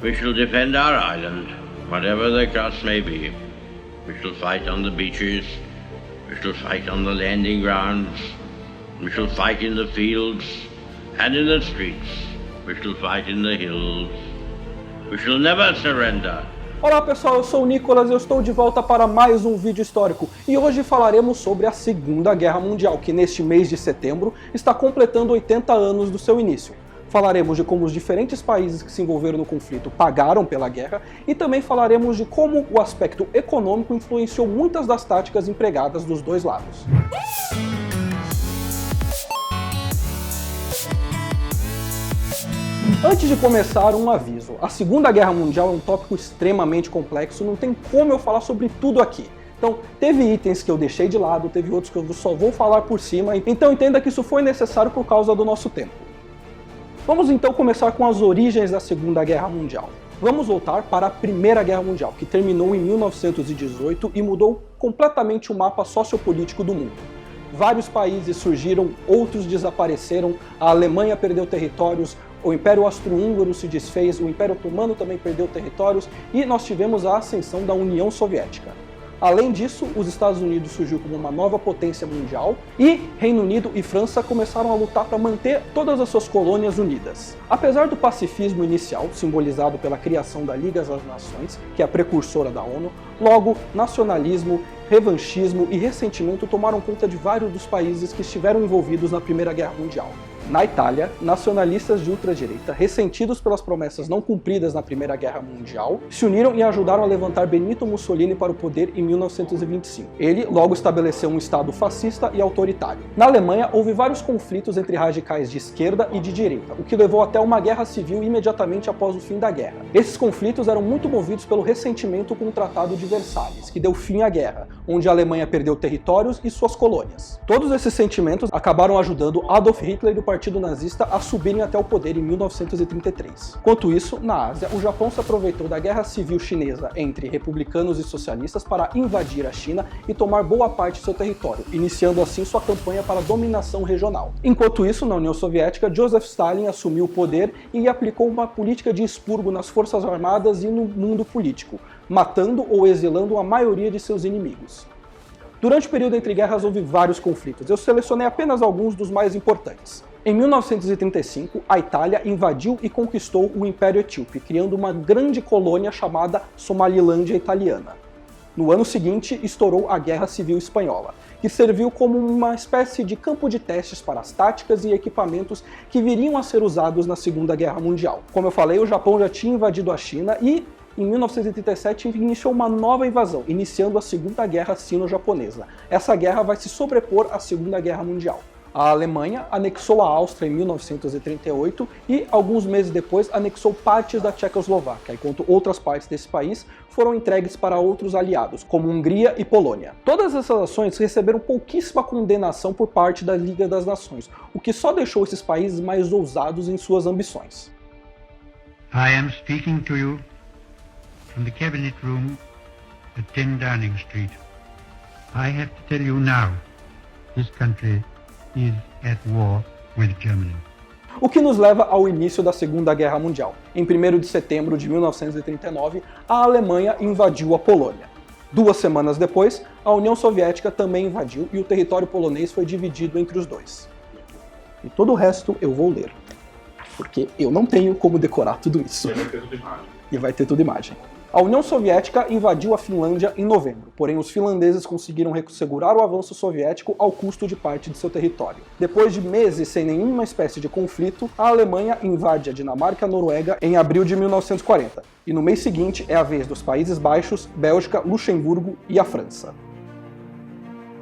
We shall defend our island, whatever the cost may be. We shall fight on the beaches, we shall fight on the landing grounds, we shall fight in the fields and in the streets, we shall fight in the hills. We shall never surrender. Olá pessoal, eu sou o Nicolas e eu estou de volta para mais um vídeo histórico. E hoje falaremos sobre a Segunda Guerra Mundial, que neste mês de setembro está completando 80 anos do seu início. Falaremos de como os diferentes países que se envolveram no conflito pagaram pela guerra e também falaremos de como o aspecto econômico influenciou muitas das táticas empregadas dos dois lados. Antes de começar, um aviso. A Segunda Guerra Mundial é um tópico extremamente complexo, não tem como eu falar sobre tudo aqui. Então, teve itens que eu deixei de lado, teve outros que eu só vou falar por cima, então entenda que isso foi necessário por causa do nosso tempo. Vamos então começar com as origens da Segunda Guerra Mundial. Vamos voltar para a Primeira Guerra Mundial, que terminou em 1918 e mudou completamente o mapa sociopolítico do mundo. Vários países surgiram, outros desapareceram, a Alemanha perdeu territórios, o Império Austro-Húngaro se desfez, o Império Otomano também perdeu territórios e nós tivemos a ascensão da União Soviética. Além disso, os Estados Unidos surgiu como uma nova potência mundial e Reino Unido e França começaram a lutar para manter todas as suas colônias unidas. Apesar do pacifismo inicial, simbolizado pela criação da Liga das Nações, que é a precursora da ONU, logo nacionalismo, revanchismo e ressentimento tomaram conta de vários dos países que estiveram envolvidos na Primeira Guerra Mundial. Na Itália, nacionalistas de ultradireita, ressentidos pelas promessas não cumpridas na Primeira Guerra Mundial, se uniram e ajudaram a levantar Benito Mussolini para o poder em 1925. Ele logo estabeleceu um Estado fascista e autoritário. Na Alemanha, houve vários conflitos entre radicais de esquerda e de direita, o que levou até uma guerra civil imediatamente após o fim da guerra. Esses conflitos eram muito movidos pelo ressentimento com o Tratado de Versalhes, que deu fim à guerra, onde a Alemanha perdeu territórios e suas colônias. Todos esses sentimentos acabaram ajudando Adolf Hitler e o Partido Nazista a subirem até o poder em 1933. Enquanto isso, na Ásia, o Japão se aproveitou da guerra civil chinesa entre republicanos e socialistas para invadir a China e tomar boa parte de seu território, iniciando assim sua campanha para a dominação regional. Enquanto isso, na União Soviética, Joseph Stalin assumiu o poder e aplicou uma política de expurgo nas forças armadas e no mundo político, matando ou exilando a maioria de seus inimigos. Durante o período entre guerras houve vários conflitos, eu selecionei apenas alguns dos mais importantes. Em 1935, a Itália invadiu e conquistou o Império Etíope, criando uma grande colônia chamada Somalilândia Italiana. No ano seguinte, estourou a Guerra Civil Espanhola, que serviu como uma espécie de campo de testes para as táticas e equipamentos que viriam a ser usados na Segunda Guerra Mundial. Como eu falei, o Japão já tinha invadido a China e, em 1937, iniciou uma nova invasão, iniciando a Segunda Guerra Sino-Japonesa. Essa guerra vai se sobrepor à Segunda Guerra Mundial. A Alemanha anexou a Áustria em 1938 e, alguns meses depois, anexou partes da Tchecoslováquia, enquanto outras partes desse país foram entregues para outros aliados, como Hungria e Polônia. Todas essas ações receberam pouquíssima condenação por parte da Liga das Nações, o que só deixou esses países mais ousados em suas ambições. I am speaking to you from the Cabinet Room at 10 Downing Street. I have to tell you now, this country is at war with Germany. O que nos leva ao início da Segunda Guerra Mundial. Em 1º de setembro de 1939, a Alemanha invadiu a Polônia. 2 semanas depois, a União Soviética também invadiu e o território polonês foi dividido entre os dois. E todo o resto eu vou ler, porque eu não tenho como decorar tudo isso. E vai ter tudo imagem. A União Soviética invadiu a Finlândia em novembro, porém os finlandeses conseguiram segurar o avanço soviético ao custo de parte de seu território. Depois de meses sem nenhuma espécie de conflito, a Alemanha invade a Dinamarca e a Noruega em abril de 1940, e no mês seguinte é a vez dos Países Baixos, Bélgica, Luxemburgo e a França.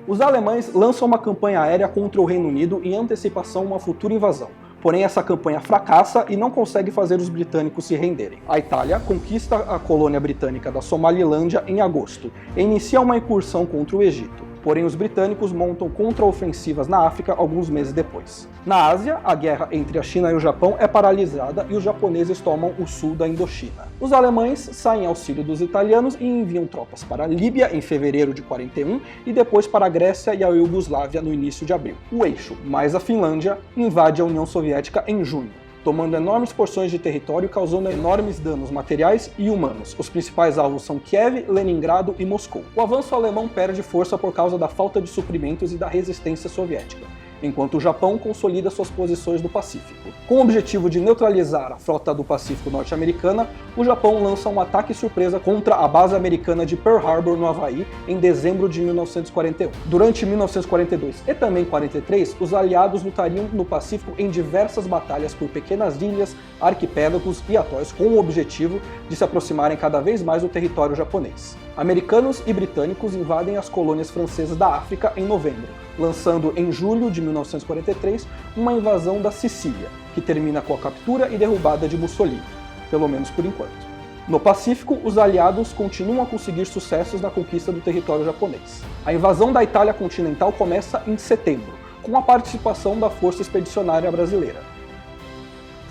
Os alemães lançam uma campanha aérea contra o Reino Unido em antecipação a uma futura invasão. Porém, essa campanha fracassa e não consegue fazer os britânicos se renderem. A Itália conquista a colônia britânica da Somalilândia em agosto e inicia uma incursão contra o Egito. Porém, os britânicos montam contraofensivas na África alguns meses depois. Na Ásia, a guerra entre a China e o Japão é paralisada e os japoneses tomam o sul da Indochina. Os alemães saem ao auxílio dos italianos e enviam tropas para a Líbia em fevereiro de 41 e depois para a Grécia e a Iugoslávia no início de abril. O eixo, mais a Finlândia, invade a União Soviética em junho. tomando enormes porções de território e causando enormes danos materiais e humanos. Os principais alvos são Kiev, Leningrado e Moscou. O avanço alemão perde força por causa da falta de suprimentos e da resistência soviética, enquanto o Japão consolida suas posições no Pacífico. Com o objetivo de neutralizar a frota do Pacífico norte-americana, o Japão lança um ataque surpresa contra a base americana de Pearl Harbor, no Havaí, em dezembro de 1941. Durante 1942 e também 43, os aliados lutariam no Pacífico em diversas batalhas por pequenas ilhas, arquipélagos e atóis, com o objetivo de se aproximarem cada vez mais do território japonês. Americanos e britânicos invadem as colônias francesas da África em novembro, lançando em julho de 1943 uma invasão da Sicília, que termina com a captura e derrubada de Mussolini, pelo menos por enquanto. No Pacífico, os aliados continuam a conseguir sucessos na conquista do território japonês. A invasão da Itália continental começa em setembro, com a participação da Força Expedicionária Brasileira.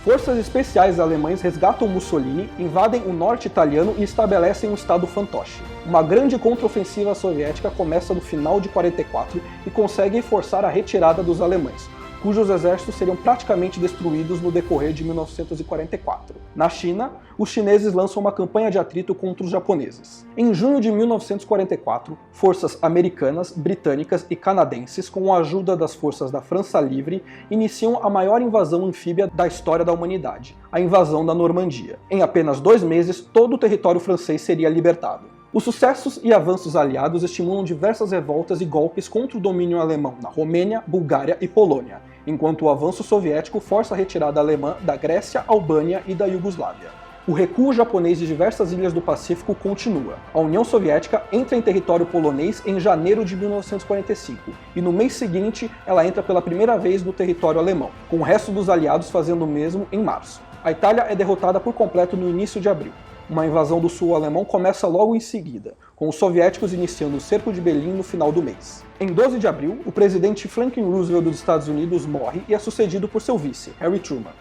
Forças especiais alemães resgatam Mussolini, invadem o norte italiano e estabelecem o estado fantoche. Uma grande contraofensiva soviética começa no final de 44 e consegue forçar a retirada dos alemães, cujos exércitos seriam praticamente destruídos no decorrer de 1944. Na China, os chineses lançam uma campanha de atrito contra os japoneses. Em junho de 1944, forças americanas, britânicas e canadenses, com a ajuda das forças da França Livre, iniciam a maior invasão anfíbia da história da humanidade, a invasão da Normandia. Em apenas 2 meses, todo o território francês seria libertado. Os sucessos e avanços aliados estimulam diversas revoltas e golpes contra o domínio alemão na Romênia, Bulgária e Polônia, enquanto o avanço soviético força a retirada alemã da Grécia, Albânia e da Iugoslávia. O recuo japonês de diversas ilhas do Pacífico continua. A União Soviética entra em território polonês em janeiro de 1945, e no mês seguinte ela entra pela primeira vez no território alemão, com o resto dos aliados fazendo o mesmo em março. A Itália é derrotada por completo no início de abril. Uma invasão do sul alemão começa logo em seguida, com os soviéticos iniciando o cerco de Berlim no final do mês. Em 12 de abril, o presidente Franklin Roosevelt dos Estados Unidos morre e é sucedido por seu vice, Harry Truman.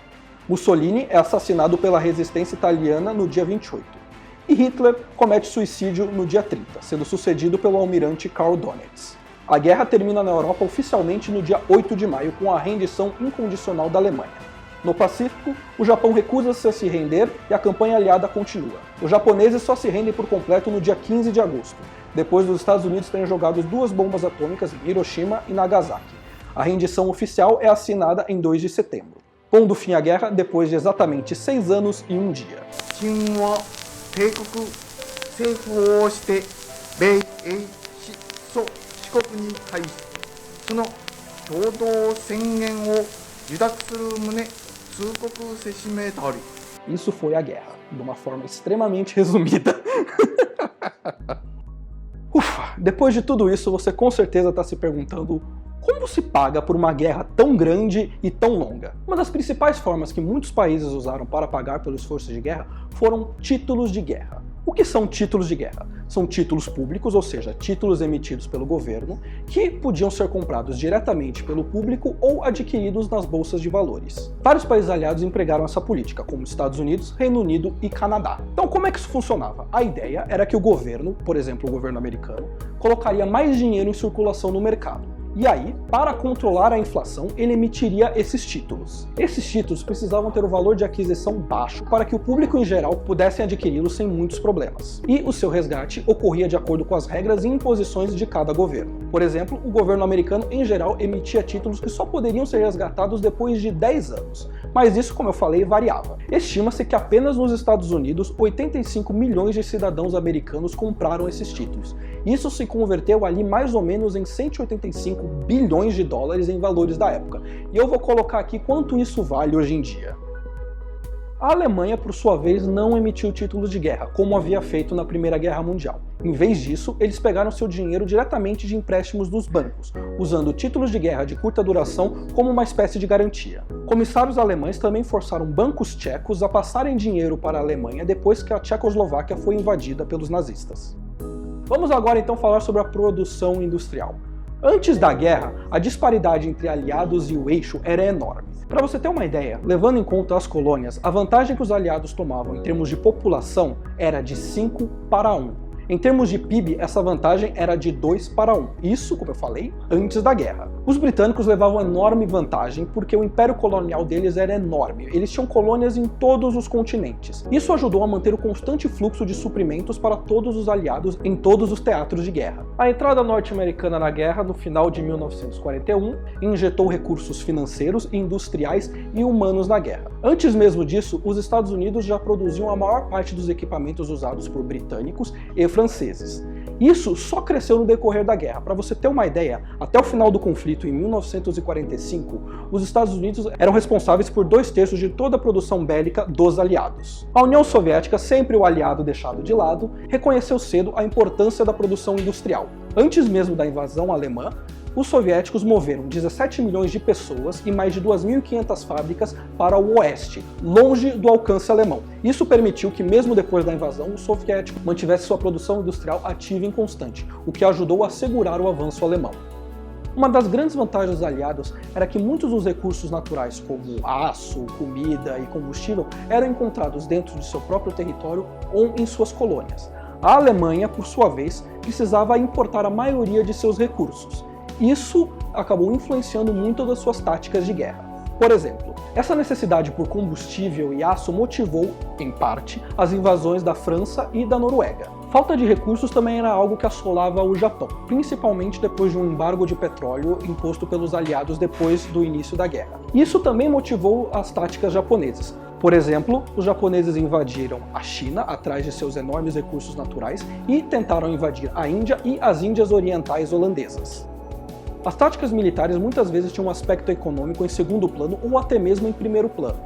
Mussolini é assassinado pela resistência italiana no dia 28. E Hitler comete suicídio no dia 30, sendo sucedido pelo almirante Karl Donitz. A guerra termina na Europa oficialmente no dia 8 de maio, com a rendição incondicional da Alemanha. No Pacífico, o Japão recusa-se a se render e a campanha aliada continua. Os japoneses só se rendem por completo no dia 15 de agosto, depois dos Estados Unidos terem jogado 2 bombas atômicas em Hiroshima e Nagasaki. A rendição oficial é assinada em 2 de setembro, pondo fim à guerra depois de exatamente 6 anos e 1 dia. Isso foi a guerra, de uma forma extremamente resumida. Ufa, depois de tudo isso, você com certeza está se perguntando como se paga por uma guerra tão grande e tão longa? Uma das principais formas que muitos países usaram para pagar pelo esforço de guerra foram títulos de guerra. O que são títulos de guerra? São títulos públicos, ou seja, títulos emitidos pelo governo, que podiam ser comprados diretamente pelo público ou adquiridos nas bolsas de valores. Vários países aliados empregaram essa política, como Estados Unidos, Reino Unido e Canadá. Então, como é que isso funcionava? A ideia era que o governo, por exemplo, o governo americano, colocaria mais dinheiro em circulação no mercado. E aí, para controlar a inflação, ele emitiria esses títulos. Esses títulos precisavam ter o valor de aquisição baixo para que o público em geral pudesse adquiri-los sem muitos problemas. E o seu resgate ocorria de acordo com as regras e imposições de cada governo. Por exemplo, o governo americano em geral emitia títulos que só poderiam ser resgatados depois de 10 anos. Mas isso, como eu falei, variava. Estima-se que apenas nos Estados Unidos, 85 milhões de cidadãos americanos compraram esses títulos. Isso se converteu ali mais ou menos em 185 bilhões de dólares em valores da época. E eu vou colocar aqui quanto isso vale hoje em dia. A Alemanha, por sua vez, não emitiu títulos de guerra, como havia feito na Primeira Guerra Mundial. Em vez disso, eles pegaram seu dinheiro diretamente de empréstimos dos bancos, usando títulos de guerra de curta duração como uma espécie de garantia. Comissários alemães também forçaram bancos tchecos a passarem dinheiro para a Alemanha depois que a Tchecoslováquia foi invadida pelos nazistas. Vamos agora então falar sobre a produção industrial. Antes da guerra, a disparidade entre aliados e o eixo era enorme. Para você ter uma ideia, levando em conta as colônias, a vantagem que os aliados tomavam em termos de população era de 5 para 1. Em termos de PIB, essa vantagem era de 2 para 1. Isso, como eu falei, antes da guerra. Os britânicos levavam enorme vantagem porque o império colonial deles era enorme. Eles tinham colônias em todos os continentes. Isso ajudou a manter o constante fluxo de suprimentos para todos os aliados em todos os teatros de guerra. A entrada norte-americana na guerra no final de 1941 injetou recursos financeiros, industriais e humanos na guerra. Antes mesmo disso, os Estados Unidos já produziam a maior parte dos equipamentos usados por britânicos e franceses. Isso só cresceu no decorrer da guerra. Para você ter uma ideia, até o final do conflito, em 1945, os Estados Unidos eram responsáveis por 2/3 de toda a produção bélica dos aliados. A União Soviética, sempre o aliado deixado de lado, reconheceu cedo a importância da produção industrial. Antes mesmo da invasão alemã, os soviéticos moveram 17 milhões de pessoas e mais de 2.500 fábricas para o oeste, longe do alcance alemão. Isso permitiu que, mesmo depois da invasão, o soviético mantivesse sua produção industrial ativa e constante, o que ajudou a segurar o avanço alemão. Uma das grandes vantagens dos aliados era que muitos dos recursos naturais, como aço, comida e combustível, eram encontrados dentro de seu próprio território ou em suas colônias. A Alemanha, por sua vez, precisava importar a maioria de seus recursos. Isso acabou influenciando muito das suas táticas de guerra. Por exemplo, essa necessidade por combustível e aço motivou, em parte, as invasões da França e da Noruega. Falta de recursos também era algo que assolava o Japão, principalmente depois de um embargo de petróleo imposto pelos aliados depois do início da guerra. Isso também motivou as táticas japonesas. Por exemplo, os japoneses invadiram a China atrás de seus enormes recursos naturais e tentaram invadir a Índia e as Índias Orientais holandesas. As táticas militares muitas vezes tinham um aspecto econômico em segundo plano ou até mesmo em primeiro plano.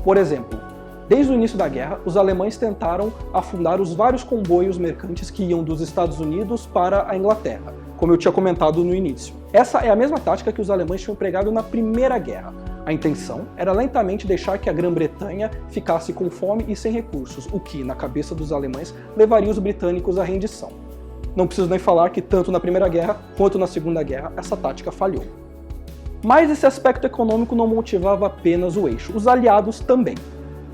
Por exemplo, desde o início da guerra, os alemães tentaram afundar os vários comboios mercantes que iam dos Estados Unidos para a Inglaterra, como eu tinha comentado no início. Essa é a mesma tática que os alemães tinham empregado na Primeira Guerra. A intenção era lentamente deixar que a Grã-Bretanha ficasse com fome e sem recursos, o que, na cabeça dos alemães, levaria os britânicos à rendição. Não preciso nem falar que tanto na Primeira Guerra quanto na Segunda Guerra essa tática falhou. Mas esse aspecto econômico não motivava apenas o eixo, os aliados também.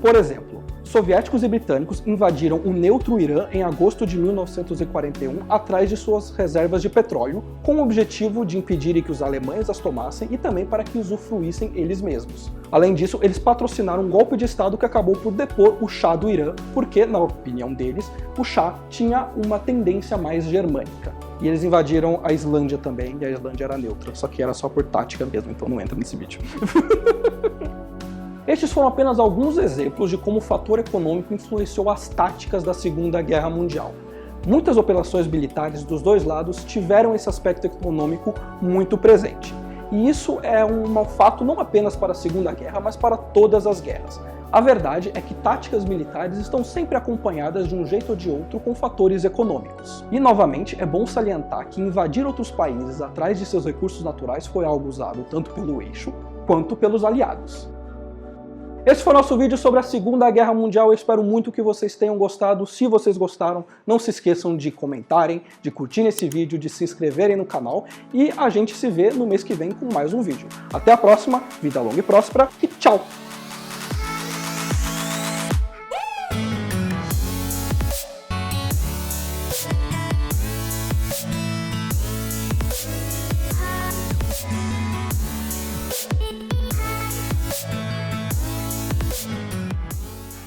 Por exemplo, soviéticos e britânicos invadiram o neutro Irã em agosto de 1941 atrás de suas reservas de petróleo, com o objetivo de impedirem que os alemães as tomassem e também para que usufruíssem eles mesmos. Além disso, eles patrocinaram um golpe de Estado que acabou por depor o Shah do Irã, porque, na opinião deles, o Shah tinha uma tendência mais germânica. E eles invadiram a Islândia também, e a Islândia era neutra, só que era só por tática mesmo, então não entra nesse vídeo. Estes foram apenas alguns exemplos de como o fator econômico influenciou as táticas da Segunda Guerra Mundial. Muitas operações militares dos dois lados tiveram esse aspecto econômico muito presente. E isso é um fato não apenas para a Segunda Guerra, mas para todas as guerras. A verdade é que táticas militares estão sempre acompanhadas de um jeito ou de outro com fatores econômicos. E novamente é bom salientar que invadir outros países atrás de seus recursos naturais foi algo usado tanto pelo eixo quanto pelos aliados. Esse foi o nosso vídeo sobre a Segunda Guerra Mundial. Eu espero muito que vocês tenham gostado. Se vocês gostaram, não se esqueçam de comentarem, de curtirem esse vídeo, de se inscreverem no canal e a gente se vê no mês que vem com mais um vídeo. Até a próxima, vida longa e próspera e tchau!